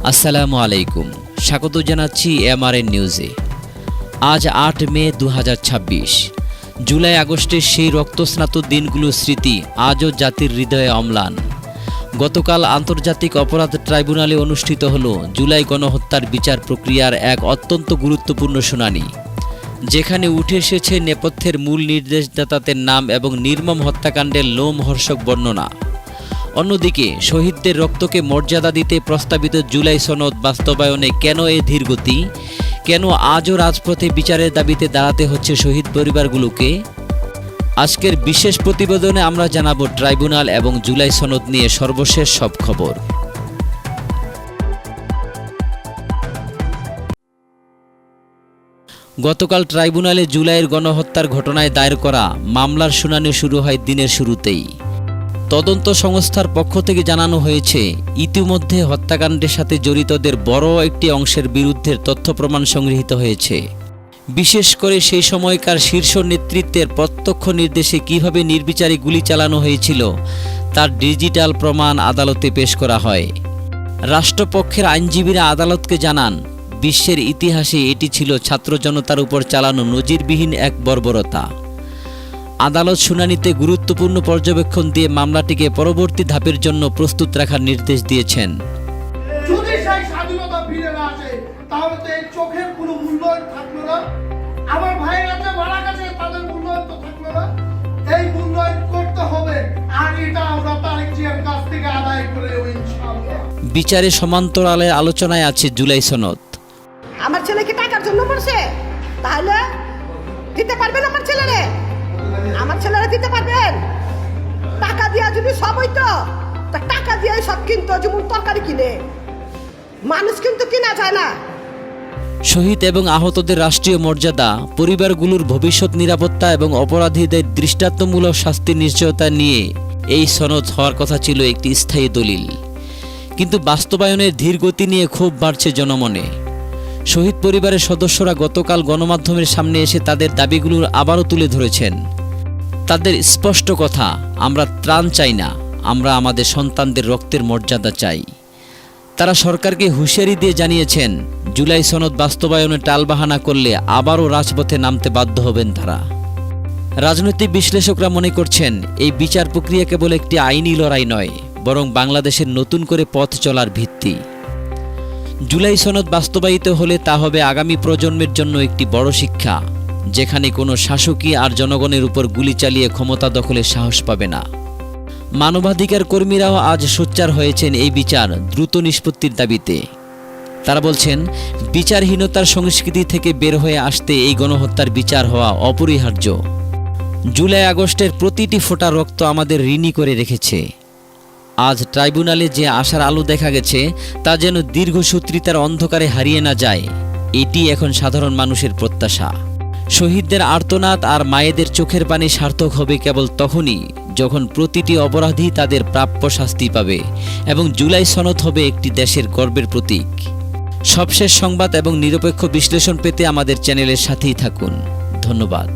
আসসালামু আলাইকুম, স্বাগত জানাচ্ছি এমআরএন নিউজে। আজ ৮ মে ২০২৬। জুলাই আগস্টের সেই রক্তস্নাত দিনগুলোর স্মৃতি আজও জাতির হৃদয়ে অম্লান। গতকাল আন্তর্জাতিক অপরাধ ট্রাইব্যুনালে অনুষ্ঠিত হল জুলাই গণহত্যার বিচার প্রক্রিয়ার এক অত্যন্ত গুরুত্বপূর্ণ শুনানি, যেখানে উঠে এসেছে নেপথ্যের মূল নির্দেশদাতাদের নাম এবং নির্মম হত্যাকাণ্ডের লোমহর্ষক বর্ণনা। অন্যদিকে শহীদদের রক্তকে মর্যাদা দিতে প্রস্তাবিত জুলাই সনদ বাস্তবায়নে কেন এই ধীরগতি, কেন আজও রাজপথে বিচারের দাবিতে দাঁড়াতে হচ্ছে শহীদ পরিবারগুলোকে। আজকের বিশেষ প্রতিবেদনে আমরা জানাবো ট্রাইব্যুনাল এবং জুলাই সনদ নিয়ে সর্বশেষ সব খবর। গতকাল ট্রাইব্যুনালে জুলাইয়ের গণহত্যার ঘটনায় দায়ের করা মামলার শুনানি শুরু হয় দিনের শুরুতেই। তদন্ত সংস্থার পক্ষ থেকে জানানো হয়েছে, ইতিমধ্যে হত্যাকাণ্ডের সাথে জড়িতদের বড় একটি অংশের বিরুদ্ধে তথ্য প্রমাণ সংগৃহীত হয়েছে। বিশেষ করে সেই সময়কার শীর্ষ নেতৃত্বের প্রত্যক্ষ নির্দেশে কিভাবে নির্বিচারে গুলি চালানো হয়েছিল তার ডিজিটাল প্রমাণ আদালতে পেশ করা হয়। রাষ্ট্রপক্ষের আইনজীবীরা আদালতকে জানান, বিশ্বের ইতিহাসে এটি ছিল ছাত্র জনতার উপর চালানো নজিরবিহীন এক বর্বরতা। আদালত শুনানিতে গুরুত্বপূর্ণ পর্যবেক্ষণ দিয়ে মামলাটিকে পরবর্তী ধাপের জন্য প্রস্তুত রাখার নির্দেশ দিয়েছেন। যদি সেই স্বাধীনতা ফিরে না আসে তাহলে তো এই চোখের কোনো মূল্যায়ন থাকলো না। আমার ভাইয়েরা যে মারা গেছে তাদের মূল্যায়ন তো থাকলো না। এই মূল্যায়ন করতে হবে, আর এটা আমরা তারেক জিয়ার কাছ থেকে আদায় করে নেব ইনশাআল্লাহ। বিচারে সমান্তরালে আলোচনায় আছে জুলাই সনদ। আমার ছেলে কি টাকার জন্য মরছে? তাহলে দিতে পারবেন আমার ছেলেরে? আমার ছেলেরা দিতে পারবেন? টাকা দিয়া যদি সব হইতো, তা টাকা দিয়ে সব কিনতো, যেমন তরকারি কিনে। মানুষ কিন্তু কিনা যায় না। শহীদ এবং আহতদের রাষ্ট্রীয় মর্যাদা, পরিবারগুলোর ভবিষ্যৎ নিরাপত্তা এবং অপরাধীদের দৃষ্টান্তমূলক শাস্তির নিশ্চয়তা নিয়ে এই সনদ হওয়ার কথা ছিল একটি স্থায়ী দলিল। কিন্তু বাস্তবায়নের ধীরগতি নিয়ে ক্ষোভ বাড়ছে জনমনে। শহীদ পরিবারের সদস্যরা গতকাল গণমাধ্যমের সামনে এসে তাদের দাবিগুলো আবারও তুলে ধরেছেন। তাদের স্পষ্ট কথা, আমরা ত্রাণ চাই না, আমরা আমাদের সন্তানদের রক্তের মর্যাদা চাই। তারা সরকারকে হুঁশিয়ারি দিয়ে জানিয়েছেন, জুলাই সনদ বাস্তবায়নে টালবাহানা করলে আবারও রাজপথে নামতে বাধ্য হবেন তারা। রাজনৈতিক বিশ্লেষকরা মনে করছেন, এই বিচার প্রক্রিয়া কেবল একটি আইনি লড়াই নয়, বরং বাংলাদেশের নতুন করে পথ চলার ভিত্তি। জুলাই সনদ বাস্তবায়িত হলে তা হবে আগামী প্রজন্মের জন্য একটি বড় শিক্ষা, যেখানে কোনো শাসকই আর জনগণের উপর গুলি চালিয়ে ক্ষমতা দখলের সাহস পাবে না। মানবাধিকার কর্মীরাও আজ সোচ্চার হয়েছেন এই বিচার দ্রুত নিষ্পত্তির দাবিতে। তারা বলছেন, বিচারহীনতার সংস্কৃতি থেকে বের হয়ে আসতে এই গণহত্যার বিচার হওয়া অপরিহার্য। জুলাই আগস্টের প্রতিটি ফোঁটা রক্ত আমাদের ঋণী করে রেখেছে। আজ ট্রাইব্যুনালে যে আশার আলো দেখা গেছে, তা যেন দীর্ঘসূত্রিতার অন্ধকারে হারিয়ে না যায়। এটি এখন সাধারণ মানুষের প্রত্যাশা। শহীদদের আর্তনাদ আর মায়েদের চোখের পানি সার্থক হবে কেবল তখনই যখন প্রতিটি অপরাধী তাদের প্রাপ্য শাস্তি পাবে এবং জুলাই সনদ হবে একটি দেশের গর্বের প্রতীক। সবশেষ সংবাদ এবং নিরপেক্ষ বিশ্লেষণ পেতে আমাদের চ্যানেলের সাথেই থাকুন। ধন্যবাদ।